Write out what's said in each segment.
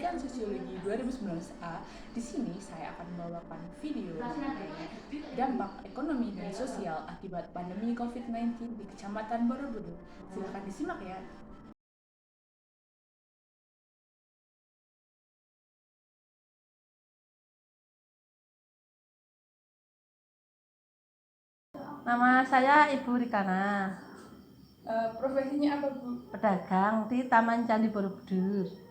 Penelitian Sosiologi 2019A. Di sini saya akan membawakan video mengenai dampak ekonomi dan sosial akibat pandemi COVID-19 di Kecamatan Borobudur. Silakan disimak ya. Nama saya Ibu Rikana. Profesinya apa, Bu? Pedagang di Taman Candi Borobudur.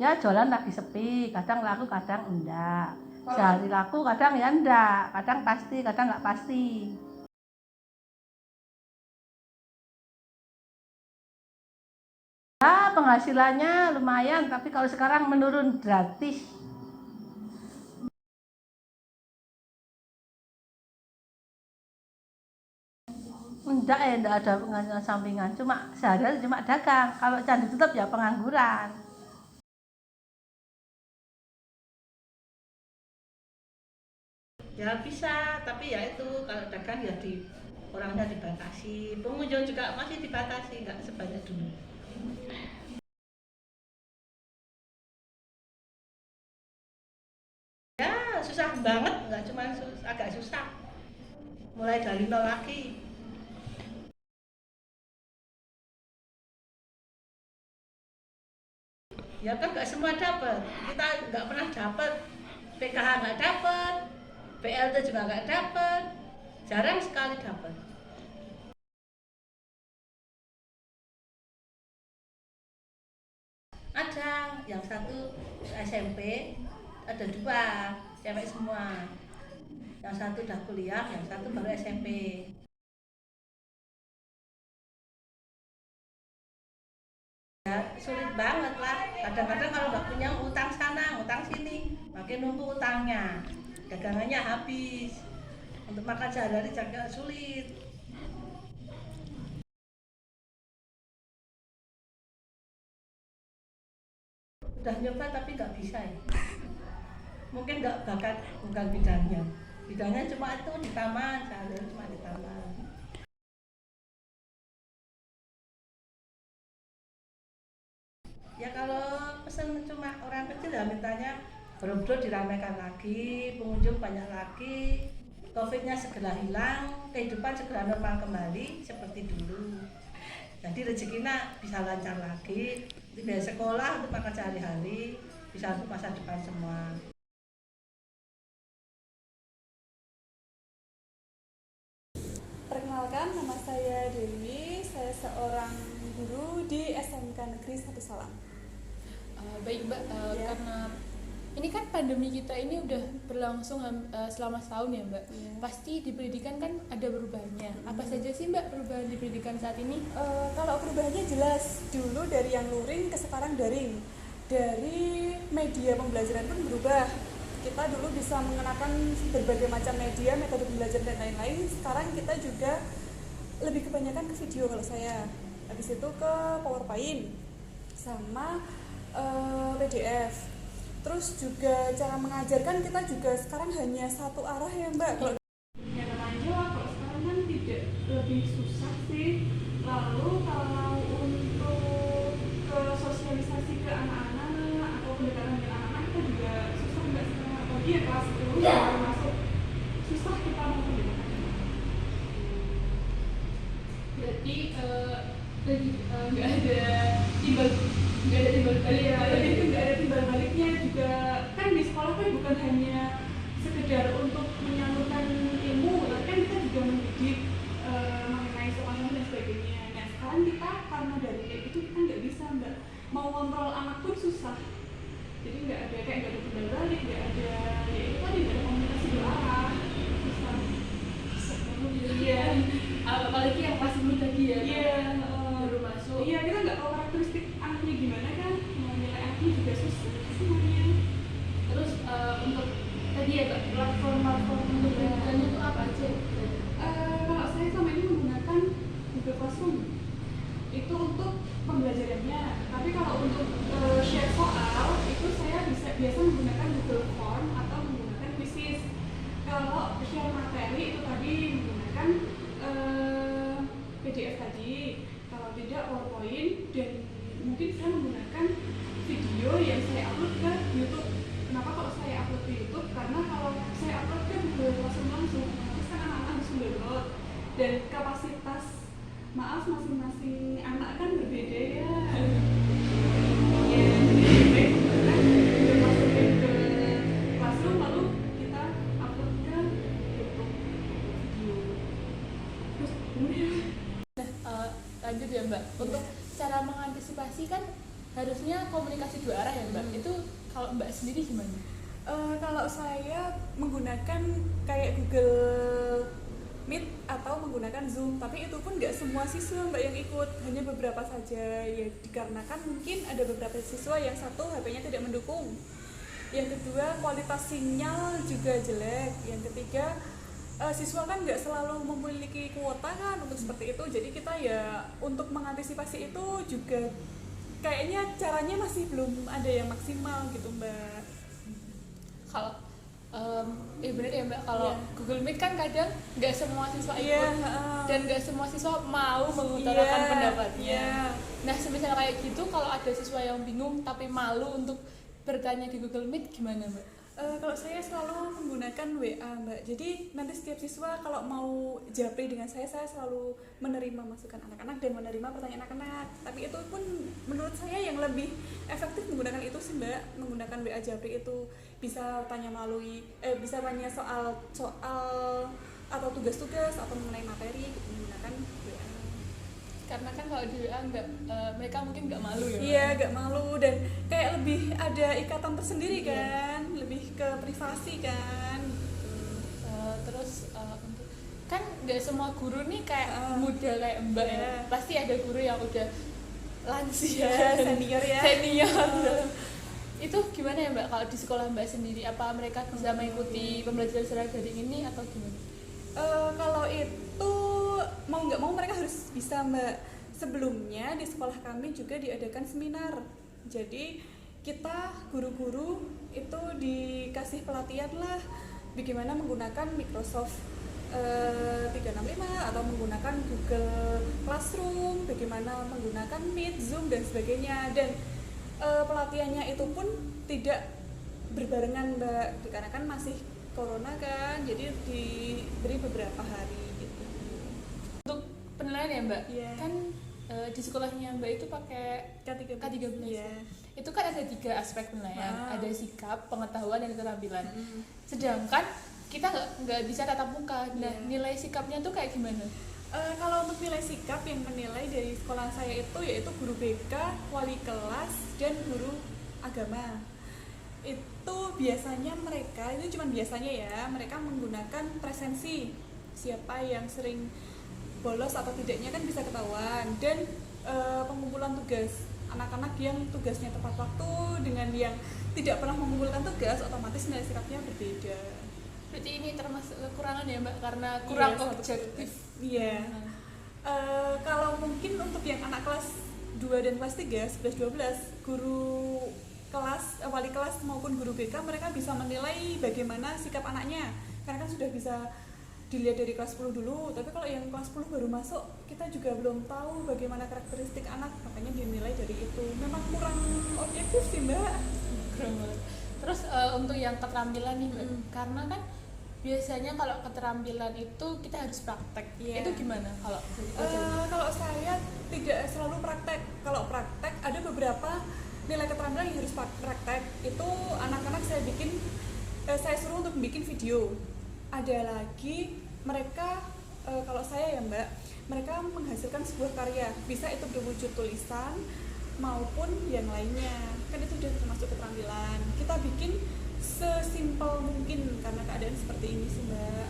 Ya jualan lagi sepi, kadang laku, kadang enggak. Sehari laku, kadang ya enggak. Kadang pasti, kadang enggak pasti. Ya penghasilannya lumayan, tapi kalau sekarang menurun gratis. Enggak ada penghasilan sampingan, cuma sehari cuma dagang. Kalau candi tutup ya pengangguran. Ya bisa, tapi ya itu kalau dagang ya orangnya dibatasi, pengunjung juga masih dibatasi, nggak sebanyak dulu. Ya susah banget, nggak cuma agak susah, mulai dari nol lagi. Ya kan nggak semua dapat, kita nggak pernah dapat, PKH nggak dapat, BLT juga nggak dapat, jarang sekali dapat. Ada yang satu SMP, ada dua cewek semua, yang satu udah kuliah, yang satu baru SMP. Ya sulit banget lah, kadang-kadang kalau nggak punya utang sana utang sini, makin numpuk utangnya, dagangannya habis, untuk makan sehari-hari juga sulit. Udah nyoba tapi nggak bisa ya, mungkin nggak bakat, bukan bidangnya cuma itu di taman, sehari-hari cuma di taman. Ya kalau pesen cuma orang kecil ya mintanya Borobudur diramaikan lagi, pengunjung banyak lagi, COVID-nya segera hilang, kehidupan segera normal kembali seperti dulu. Jadi rezekinya bisa lancar lagi, biaya sekolah untuk makan sehari-hari, bisa untuk masa depan semua. Perkenalkan, nama saya Dewi, saya seorang guru di SMK Negeri 1 Salam. Baik Mbak, Ya. karena ini kan pandemi kita ini udah berlangsung selama setahun ya Mbak. Pasti di pendidikan kan ada perubahannya. Apa saja sih Mbak perubahan di pendidikan saat ini? Kalau perubahannya jelas, dulu dari yang luring ke sekarang daring. Dari media pembelajaran pun berubah. Kita dulu bisa mengenakan berbagai macam media, metode pembelajaran dan lain-lain. Sekarang kita juga lebih kebanyakan ke video kalau saya. Habis itu ke PowerPoint sama PDF. Terus juga cara mengajarkan kita juga sekarang hanya satu arah ya Mbak. Ya namanya kalau sekarang kan tidak lebih susah sih. Lalu kalau untuk ke sosialisasi ke anak-anak atau pendekatan dengan anak-anak kita juga susah nggak sekarang, apalagi ya kelas 10 baru masuk, susah kita mau pendekatan. Berarti nggak ada timbal balik ya. Itu nggak ada timbal baliknya juga, kan di sekolah kan bukan hanya sekedar untuk menyalurkan ilmu, tapi kan kita juga mendidik mengenai soal dan sebagainya. Nah sekarang kita karena dari kayak gitu kita nggak bisa Mbak, mau kontrol anak pun susah, jadi nggak ada timbal balik, nggak ada ya itu tadi, nggak ada komunikasi berarah, susah. Iya. Apalagi yang pas dulu tadi ya. Iya. Baru masuk. Iya, kita nggak tahu karakteristik anaknya gimana kan, mau nilai anaknya juga susah semuanya. Terus untuk tadi ya Mbak, platform untuk pendidikannya itu apa aja? Kalau saya sama ini menggunakan Google Classroom itu untuk pembelajarannya, tapi kalau untuk share soal itu saya biasa menggunakan Google Form atau menggunakan Quizzes. Kalau share materi itu tadi menggunakan PDF tadi. Kalau kalau tidak PowerPoint, dan mungkin saya menggunakan video yang saya upload ke YouTube. Kenapa kalau saya upload ke YouTube? Karena kalau saya upload ke Google Classroom langsung, otomatis kan anak-anak langsung download, dan kapasitas masing-masing anak kan berbeda ya. Ya, jadi baik menggunakan Google Classroom ke Classroom, lalu kita upload ke YouTube video. Terus kemudian Lanjut ya Mbak, untuk cara mengantisipasi kan harusnya komunikasi dua arah ya Mbak. Itu kalau Mbak sendiri gimana? Kalau saya menggunakan kayak Google Meet atau menggunakan Zoom, tapi itu pun nggak semua siswa Mbak yang ikut, hanya beberapa saja ya, dikarenakan mungkin ada beberapa siswa yang satu HP-nya tidak mendukung, yang kedua kualitas sinyal juga jelek, yang ketiga siswa kan nggak selalu memiliki kuota kan untuk seperti itu, jadi kita ya untuk mengantisipasi itu juga kayaknya caranya masih belum ada yang maksimal gitu Mbak. Kalau bener ya Mbak, kalau Google Meet kan kadang nggak semua siswa ikut, dan nggak semua siswa mau mengutarakan pendapatnya. Nah, semisal kayak gitu, kalau ada siswa yang bingung tapi malu untuk bertanya di Google Meet, gimana Mbak? Kalau saya selalu menggunakan WA Mbak, jadi nanti setiap siswa kalau mau japri dengan saya selalu menerima masukan anak-anak dan menerima pertanyaan anak-anak, tapi itu pun menurut saya yang lebih efektif menggunakan itu sih Mbak, menggunakan WA japri itu bisa tanya bisa tanya soal atau tugas-tugas atau mengenai materi gitu, menggunakan WA. Karena kan kalau di WA mereka mungkin nggak malu ya. Iya, nggak malu dan kayak lebih ada ikatan tersendiri kan, lebih ke privasi kan. Terus untuk kan nggak semua guru nih kayak muda kayak Mbak ya. Pasti ada guru yang udah lansia, senior ya. Itu gimana ya Mbak kalau di sekolah Mbak sendiri? Apa mereka bisa mengikuti pembelajaran secara daring ini atau gimana? Kalau itu mau nggak mau mereka harus bisa Mbak. Sebelumnya di sekolah kami juga diadakan seminar, jadi kita guru-guru itu dikasih pelatihan lah bagaimana menggunakan Microsoft 365 atau menggunakan Google Classroom, bagaimana menggunakan Meet, Zoom dan sebagainya, dan pelatihannya itu pun tidak berbarengan Mbak, dikarenakan masih corona kan, jadi diberi beberapa hari gitu. Untuk penilaian ya Mbak, kan di sekolahnya Mbak itu pakai K13 ya. Itu kan ada 3 aspek penilaian, ada sikap, pengetahuan, dan keterampilan. Sedangkan kita nggak bisa tatap muka. Nah, nilai sikapnya tuh kayak gimana? Kalau untuk nilai sikap yang menilai dari sekolah saya itu yaitu guru BK, wali kelas, dan guru agama. Itu biasanya mereka, itu cuma biasanya ya, mereka menggunakan presensi. Siapa yang sering bolos atau tidaknya kan bisa ketahuan, dan pengumpulan tugas. Anak-anak yang tugasnya tepat waktu dengan yang tidak pernah mengumpulkan tugas, otomatis nilai sikapnya berbeda. Berarti ini termasuk kekurangan ya Mbak, karena kurang objektif. Iya. Kalau mungkin untuk yang anak kelas 2 dan kelas 3, 11, 12, guru kelas, wali kelas maupun guru BK, mereka bisa menilai bagaimana sikap anaknya, karena kan sudah bisa dilihat dari kelas 10 dulu, tapi kalau yang kelas 10 baru masuk, kita juga belum tahu bagaimana karakteristik anak, makanya dinilai dari itu. Memang kurang objektif sih Mbak. Terus untuk yang keterampilan nih Mbak, karena kan biasanya kalau keterampilan itu kita harus praktek, itu gimana kalau kalau saya tidak selalu praktek. Kalau praktek ada beberapa nilai keterampilan yang harus praktek. Itu anak-anak saya suruh untuk bikin video. Ada lagi mereka kalau saya ya Mbak, mereka menghasilkan sebuah karya, bisa itu berwujud tulisan maupun yang lainnya, kan itu sudah termasuk keterampilan. Kita bikin sesimpel mungkin karena keadaan seperti ini sih Mbak.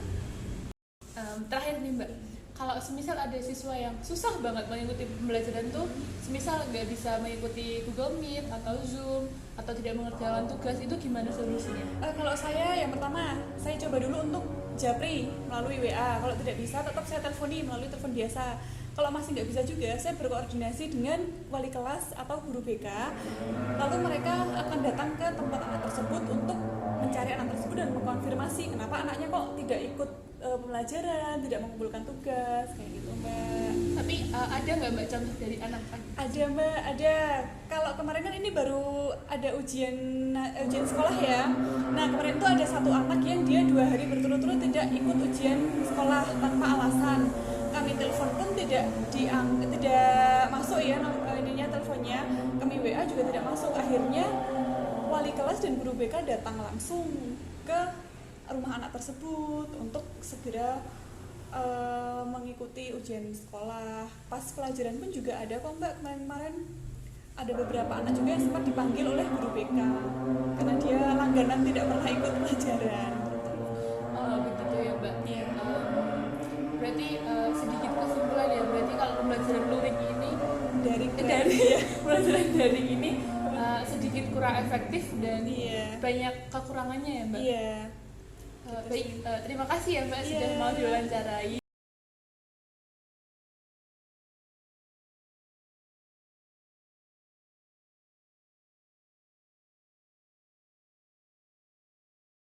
Terakhir nih Mbak, kalau semisal ada siswa yang susah banget mengikuti pembelajaran tuh, semisal nggak bisa mengikuti Google Meet atau Zoom atau tidak mengerjakan tugas, itu gimana solusinya? Kalau saya yang pertama, saya coba dulu untuk japri melalui WA. Kalau tidak bisa, tetap saya telponi melalui telepon biasa. Kalau masih nggak bisa juga, saya berkoordinasi dengan wali kelas atau guru BK. Lalu mereka akan datang ke tempat anak tersebut untuk mencari anak tersebut dan mengkonfirmasi kenapa anaknya kok tidak ikut pembelajaran, tidak mengumpulkan tugas kayak gitu Mbak. Tapi ada nggak Mbak contoh dari anak? Ada Mbak, ada. Kalau kemarin kan ini baru ada ujian sekolah ya. Nah kemarin itu ada satu anak yang dia 2 hari berturut-turut tidak ikut ujian sekolah tanpa alasan. Kami telepon pun tidak masuk ya ininya teleponnya. Kami WA juga tidak masuk. Akhirnya wali kelas dan guru BK datang langsung ke rumah anak tersebut untuk segera mengikuti ujian sekolah. Pas pelajaran pun juga ada kok Mbak, kemarin ada beberapa anak juga yang sempat dipanggil oleh guru BK karena dia langganan tidak pernah ikut pelajaran. Oh begitu ya Mbak. Iya. Berarti sedikit kesimpulan ya, berarti kalau pembelajaran luring ini Dari pembelajaran daring ini sedikit kurang efektif dan Iya. banyak kekurangannya ya Mbak. Iya. Baik, terima kasih ya Mbak sudah Iya. mau diwawancarai.